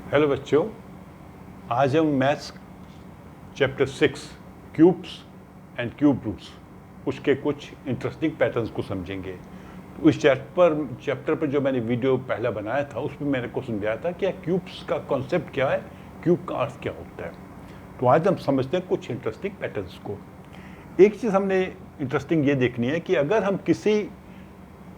Hello बच्चों, आज हम maths chapter 6 cubes and cube roots उसके कुछ इंटरेस्टिंग पैटर्न्स को समझेंगे। तो इस चैप्टर पर जो मैंने वीडियो पहला बनाया था उसमें मैंने को समझाया था कि क्यूब्स का कॉन्सेप्ट क्या है, क्यूब का अर्थ क्या होता है। तो आज हम समझते हैं कुछ इंटरेस्टिंग पैटर्न्स को। एक चीज़ हमने इंटरेस्टिंग ये देखनी है कि अगर हम किसी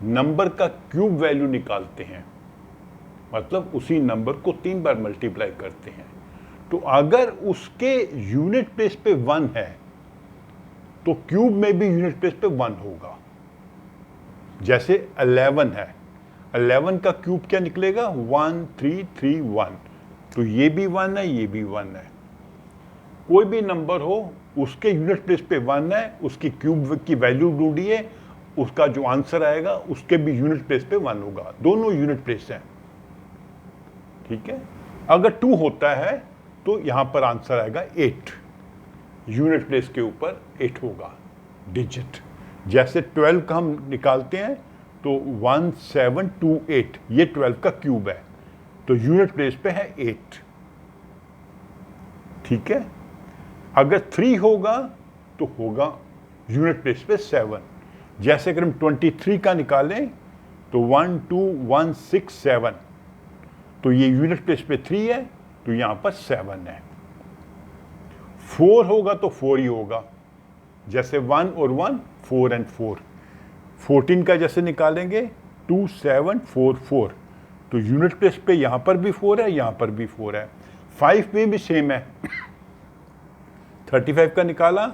नंबर का क्यूब वैल्यू निकालते हैं, मतलब उसी नंबर को 3 बार मल्टीप्लाई करते हैं, तो अगर उसके यूनिट प्लेस पे 1 है तो क्यूब में भी यूनिट प्लेस पे 1 होगा। जैसे 11 है, 11 का क्यूब क्या निकलेगा? 1 3 3 1। तो ये भी 1 है, ये भी 1 है। कोई भी नंबर हो उसके यूनिट प्लेस पे 1 है, उसकी क्यूब की वैल्यू ढूंढिए, उसका जो आंसर आएगा उसके भी यूनिट प्लेस पे 1 होगा। दोनों यूनिट प्लेस हैं, ठीक है। अगर 2 होता है तो यहां पर आंसर आएगा 8, यूनिट प्लेस के ऊपर 8 होगा डिजिट। जैसे 12 का हम निकालते हैं तो 1728, ये 12 का क्यूब है, तो यूनिट प्लेस पे है 8, ठीक है। अगर 3 होगा तो होगा यूनिट प्लेस पे 7। जैसे अगर हम 23 का निकालें तो 1 2 1 6 7, तो ये यूनिट प्लेस पे 3 है, तो यहां पर 7 है। 4 होगा तो 4 ही होगा, जैसे 1 और 1 4 एंड 4। 14 का जैसे निकालेंगे 2 7 4 4, तो यूनिट प्लेस पे यहां पर भी 4 है, यहां पर भी 4 है। 5 में भी सेम है। 35 का निकाला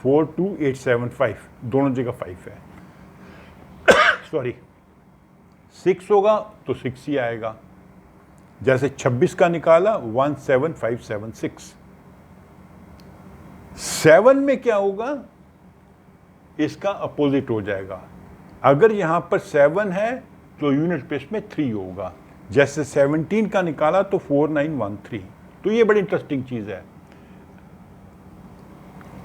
4 2 8 7 5, दोनों जगह 5 है। सॉरी, 6 होगा तो 6 ही आएगा। जैसे 26 का निकाला 17576। 7 में क्या होगा? इसका अपोजिट हो जाएगा। अगर यहां पर 7 है तो यूनिट प्लेस में 3 होगा। जैसे 17 का निकाला तो 4913। तो ये बड़ी इंटरेस्टिंग चीज है।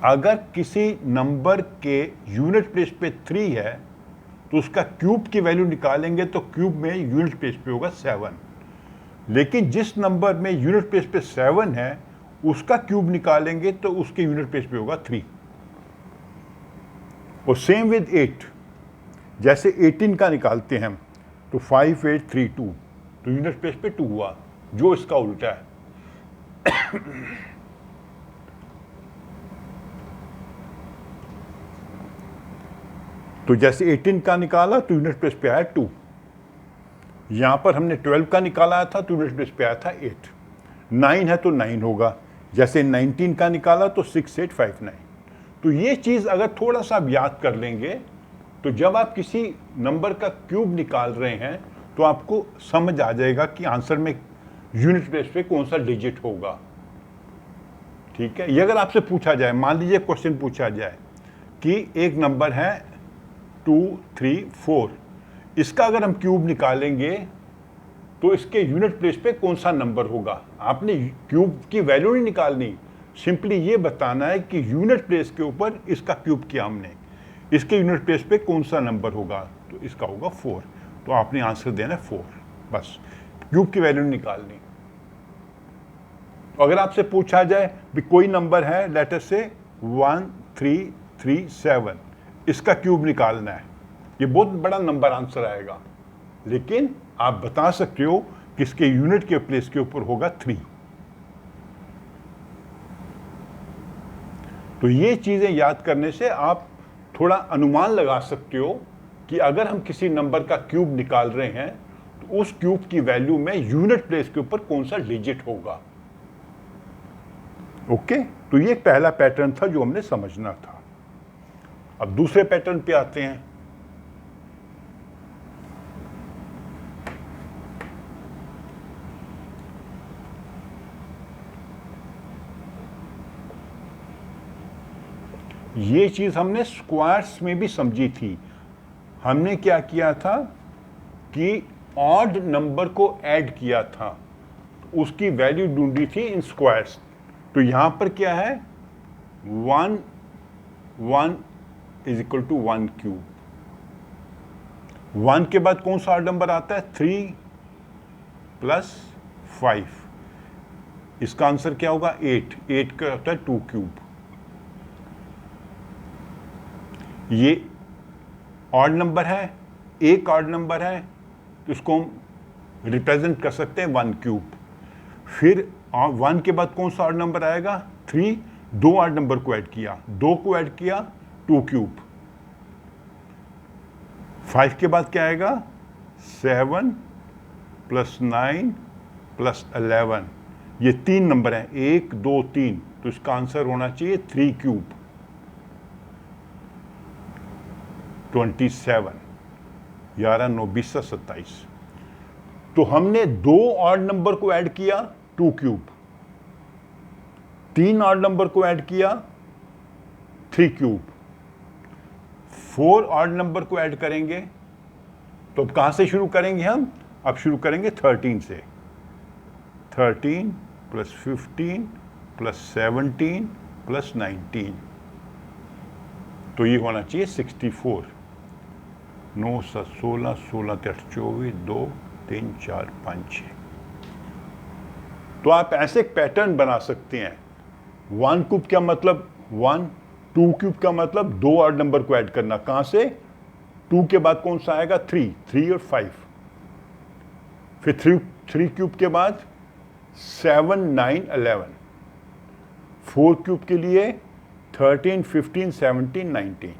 अगर किसी नंबर के यूनिट प्लेस पे 3 है तो उसका क्यूब की वैल्यू निकालेंगे तो क्यूब में यूनिट प्लेस पे होगा 7। लेकिन जिस नंबर में यूनिट प्लेस पे 7 है उसका क्यूब निकालेंगे तो उसके यूनिट प्लेस पे होगा 3। और सेम विद 8। जैसे 18 का निकालते हैं हम तो 5832, तो यूनिट प्लेस पे 2 हुआ, जो इसका उल्टा है। तो जैसे 18 का निकाला तो यूनिट प्लेस पे आया 2। यहां पर हमने 12 का निकाला था तो यूनिट प्लेस पे आया था 8। 9 है तो 9 होगा। जैसे 19 का निकाला तो 6859। तो ये चीज अगर थोड़ा सा आप याद कर लेंगे तो जब आप किसी नंबर का क्यूब निकाल रहे हैं तो आपको समझ आ जाएगा कि आंसर में यूनिट प्लेस पे कौन सा डिजिट होगा, ठीक है। ये अगर आपसे पूछा जाए, मान लीजिए क्वेश्चन पूछा जाए कि एक नंबर है 2 3 4, इसका अगर हम क्यूब निकालेंगे तो इसके यूनिट प्लेस पे कौन सा नंबर होगा। आपने क्यूब की वैल्यू नहीं निकालनी, सिंपली ये बताना है कि यूनिट प्लेस के ऊपर इसका क्यूब किया हमने, इसके यूनिट प्लेस पे कौन सा नंबर होगा, तो इसका होगा 4। तो आपने आंसर देना है 4, बस, क्यूब की वैल्यू निकालनी। अगर आपसे पूछा जाए भी कोई नंबर है लेटर से 1337, इसका क्यूब निकालना है, ये बहुत बड़ा नंबर आंसर आएगा, लेकिन आप बता सकते हो कि इसके यूनिट के प्लेस के ऊपर होगा 3। तो ये चीजें याद करने से आप थोड़ा अनुमान लगा सकते हो कि अगर हम किसी नंबर का क्यूब निकाल रहे हैं तो उस क्यूब की वैल्यू में यूनिट प्लेस के ऊपर कौन सा डिजिट होगा। ओके, तो ये पहला पैटर्न था जो हमने समझना था। अब दूसरे पैटर्न पे आते हैं। ये चीज हमने स्क्वायर्स में भी समझी थी। हमने क्या किया था कि ऑड नंबर को ऐड किया था, तो उसकी वैल्यू ढूंढी थी इन स्क्वायर्स। तो यहां पर क्या है, 1 1 इज इक्वल टू 1 क्यूब। 1 के बाद कौन सा ऑड नंबर आता है? 3 + 5। इसका आंसर क्या होगा 8। 8 का होता है 2 क्यूब। ये ऑड नंबर है, एक ऑड नंबर है, तो इसको हम रिप्रेजेंट कर सकते हैं 1 क्यूब। फिर 1 के बाद कौन सा ऑड नंबर आएगा 3। दो ऑड नंबर को ऐड किया, 2 को ऐड किया 2 क्यूब। 5 के बाद क्या आएगा 7 + 9 + 11। ये 3 नंबर हैं 1 2 3, तो इसका आंसर होना चाहिए 3 क्यूब 27। 11 9 20 27। तो हमने 2 ऑड नंबर को ऐड किया 2 क्यूब, 3 ऑड नंबर को ऐड किया 3 क्यूब, 4 ऑड नंबर को ऐड करेंगे तो अब कहां से शुरू करेंगे हम? अब शुरू करेंगे 13 से। 13 + 15 + 17 + 19, तो ये होना चाहिए 64। 9 7 16 16 8 24 2 3 4 5 6। तो आप ऐसे एक पैटर्न बना सकते हैं। 1 क्यूब क्या मतलब 1, 2 क्यूब का मतलब 2 ऑड नंबर को ऐड करना। कहां से? 2 के बाद कौन सा आएगा 3, 3 और 5। फिर 3 क्यूब के बाद 7 9 11। 4 क्यूब के लिए 13 15 17 19।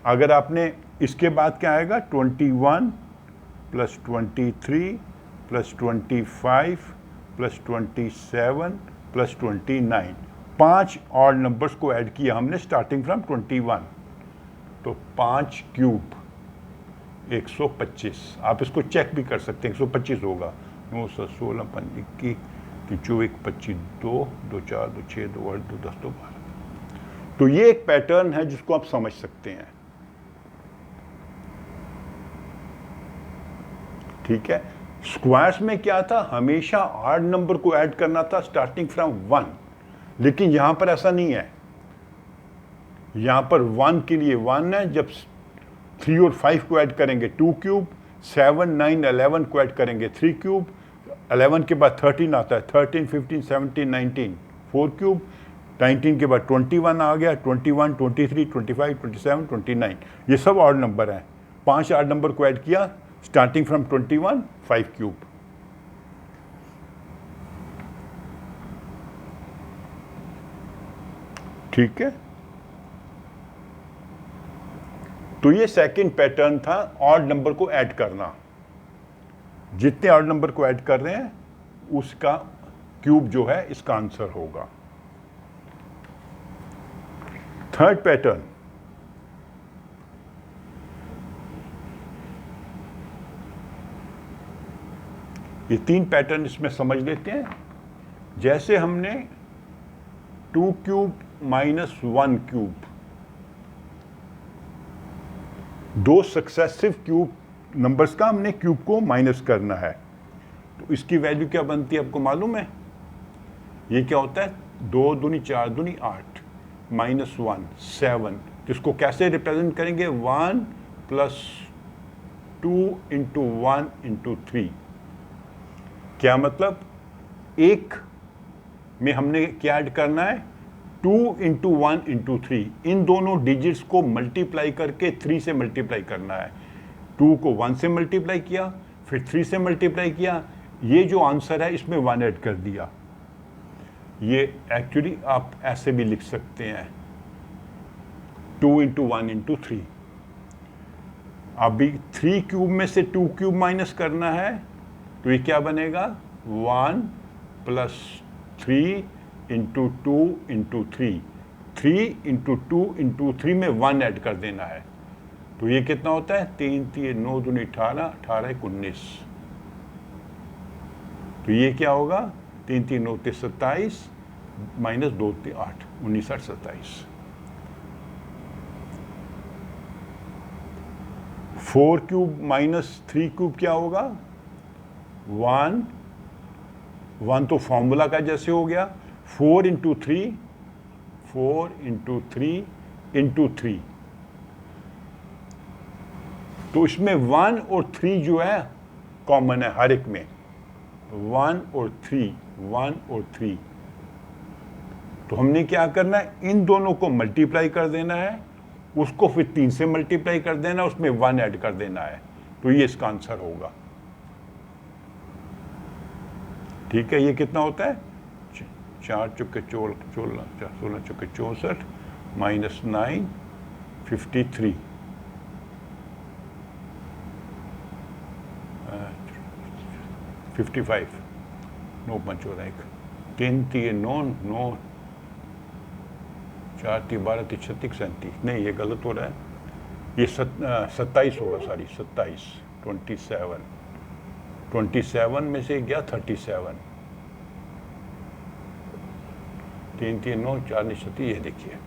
अगर आपने इसके बाद क्या आएगा 21 + 23 + 25 + 27 + 29। 5 ऑड नंबर्स को ऐड किया हमने स्टार्टिंग फ्रॉम 21, तो 5 क्यूब 125। आप इसको चेक भी कर सकते हैं, 125 होगा। 9 7 16 5 21 24 25 2 2 4 2 6 2 8 2 10 2 12। तो ये एक पैटर्न है जिसको आप समझ सकते हैं। ठीक है। स्क्वायर्स में क्या था, हमेशा ऑड नंबर को ऐड करना था स्टार्टिंग फ्रॉम 1, लेकिन यहां पर ऐसा नहीं है। यहां पर 1 के लिए 1 है, जब 3 और 5 को ऐड करेंगे 2 क्यूब, 7 9 11 को ऐड करेंगे 3 क्यूब, 11 के बाद 13 आता है, 13 15 17 19 4 क्यूब, 19 के बाद 21 आ गया, 21 23 25 27 29। ये सब ऑड नंबर हैं। 5 ऑड नंबर को ऐड किया स्टार्टिंग फ्रॉम 21, 5 क्यूब। ठीक है। तो ये सेकंड पैटर्न था ऑड नंबर को ऐड करना। जितने ऑड नंबर को ऐड कर रहे हैं उसका क्यूब जो है इसका आंसर होगा। थर्ड पैटर्न, ये 3 पैटर्न इसमें समझ लेते हैं। जैसे हमने 2 cube - 1 cube, 2 successive cube numbers का हमने क्यूब को माइनस करना है, तो इसकी वैल्यू क्या बनती है आपको मालूम है? ये क्या होता है 2 दूनी 4 दूनी 8 -1 7। इसको कैसे रिप्रेजेंट करेंगे 1 + 2 × 1 × 3। क्या मतलब, एक में हमने क्या ऐड करना है 2 × 1 × 3। इन दोनों डिजिट्स को मल्टीप्लाई करके 3 से मल्टीप्लाई करना है। 2 को 1 से मल्टीप्लाई किया, फिर 3 से मल्टीप्लाई किया, ये जो आंसर है इसमें 1 ऐड कर दिया। ये एक्चुअली आप ऐसे भी लिख सकते हैं 2 × 1 × 3। अभी 3 क्यूब में से 2 क्यूब माइनस करना है, तो ये क्या बनेगा 1 + 3 × 2 × 3। 3 × 2 × 3 में 1 ऐड कर देना है, तो ये कितना होता है 3 3 9 दूनी 18 18 1 19। तो ये क्या होगा 3 3 9 27 -2 3 8 19 8 27। 4 क्यूब - 3 क्यूब क्या होगा 1 1 तो फॉर्मूला का जैसे हो गया। 4 × 3 4 × 3 × 3, तो इसमें 1 और 3 जो है कॉमन है हर एक में। 1 और 3 1 और 3। तो हमने क्या करना है, इन दोनों को मल्टीप्लाई कर देना है, उसको फिर 3 से मल्टीप्लाई कर देना, उसमें 1 ऐड कर देना है, तो ये इसका आंसर होगा। ठीक है, ये कितना होता है, 4 चुके 16, 16 चुके 64 माइनस 9 53, 55, 9 5 हो रहा है, 3 3 9 9 4 3 12 3 36 37, नहीं ये गलत हो रहा है, ये 27 होगा, सॉरी 27, 27 में से गया 37, 3 3 9 4 9 37, ये देखिए।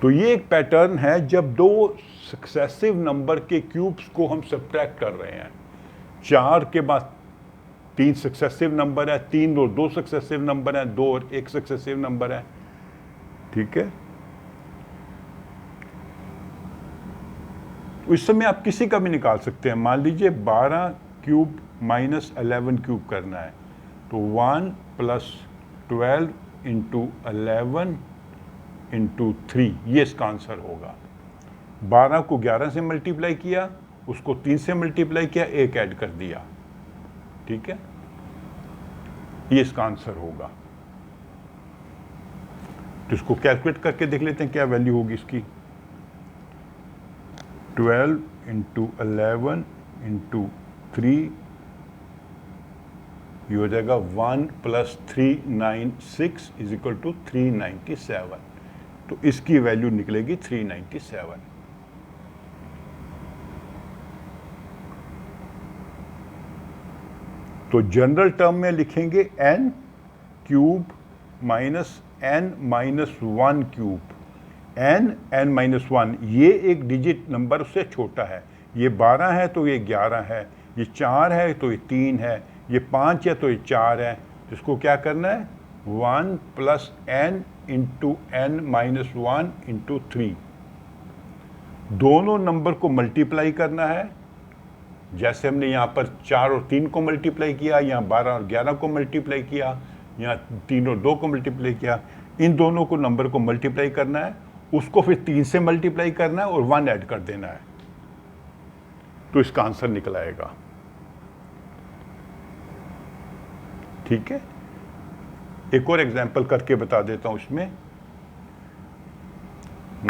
तो ये एक पैटर्न है जब दो सक्सेसिव नंबर के क्यूब्स को हम सब्ट्रैक्ट कर रहे हैं। 4 के बाद 3 सक्सेसिव नंबर है, 3 और 2 सक्सेसिव नंबर है, 2 और 1 सक्सेसिव नंबर है। ठीक है, इस समय आप किसी का भी निकाल सकते हैं। मान लीजिए 12 क्यूब माइनस 11 क्यूब करना है, तो 1 प्लस 12 इंटू 11 इंटू 3, ये इसका आंसर होगा। 12 को 11 से मल्टीप्लाई किया, उसको 3 से मल्टीप्लाई किया, 1 ऐड कर दिया। ठीक है, ये इसका आंसर होगा। तो इसको कैलकुलेट करके देख लेते हैं क्या वैल्यू होगी इसकी। 12 इंटू 11 इंटू 3, ये हो जाएगा 1 प्लस 396 इज इक्वल टू 397। तो इसकी वैल्यू निकलेगी 397। तो जनरल टर्म में लिखेंगे n cube minus n minus 1 cube. n minus 1, ये एक डिजिट नंबर उससे छोटा है। ये 12 है तो ये 11 है, ये 4 है तो ये 3 है, ये 5 है तो ये 4 है। तो इसको क्या करना है, 1 plus n into n minus 1 into 3, दोनों नंबर को मल्टीप्लाई करना है। जैसे हमने यहाँ पर 4 और 3 को मल्टीप्लाई किया, यहाँ 12 और 11 को मल्टीप्लाई किया, यहाँ 3 और 2 को मल्टीप्लाई किया, इन दोनों को नंबर को मल्टीप्लाई करना है, उसको फिर 3 से मल्टीप्लाई करना है और 1 ऐड कर देना है, तो इसका आंसर निकल आएगा। ठीक है, एक और एग्जांपल करके बता देता हूं इसमें।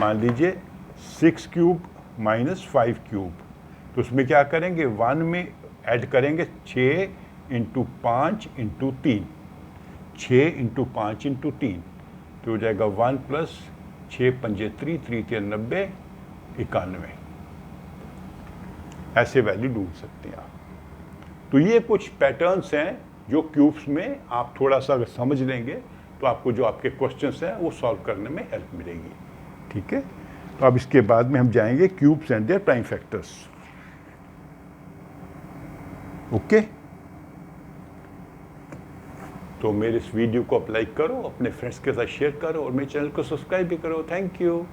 मान लीजिए 6 क्यूब माइनस 5 क्यूब, तो उसमें क्या करेंगे, 1 में ऐड करेंगे 6 इंटू 5 इंटू 3, 6 इंटू 5 इंटू 3, तो हो जाएगा 1 प्लस 6 पंजे 3 3 90 91। ऐसे वैल्यू ढूंढ सकते हैं आप। तो ये कुछ पैटर्न्स हैं जो क्यूब्स में आप थोड़ा सा अगर समझ लेंगे तो आपको जो आपके क्वेश्चंस हैं वो सॉल्व करने में हेल्प मिलेगी। ठीक है, तो अब इसके बाद में हम जाएंगे cubes and their prime factors. Okay, तो मेरे इस वीडियो को आप लाइक करो, अपने फ्रेंड्स के साथ शेयर करो और मेरे चैनल को सब्सक्राइब भी करो। Thank you.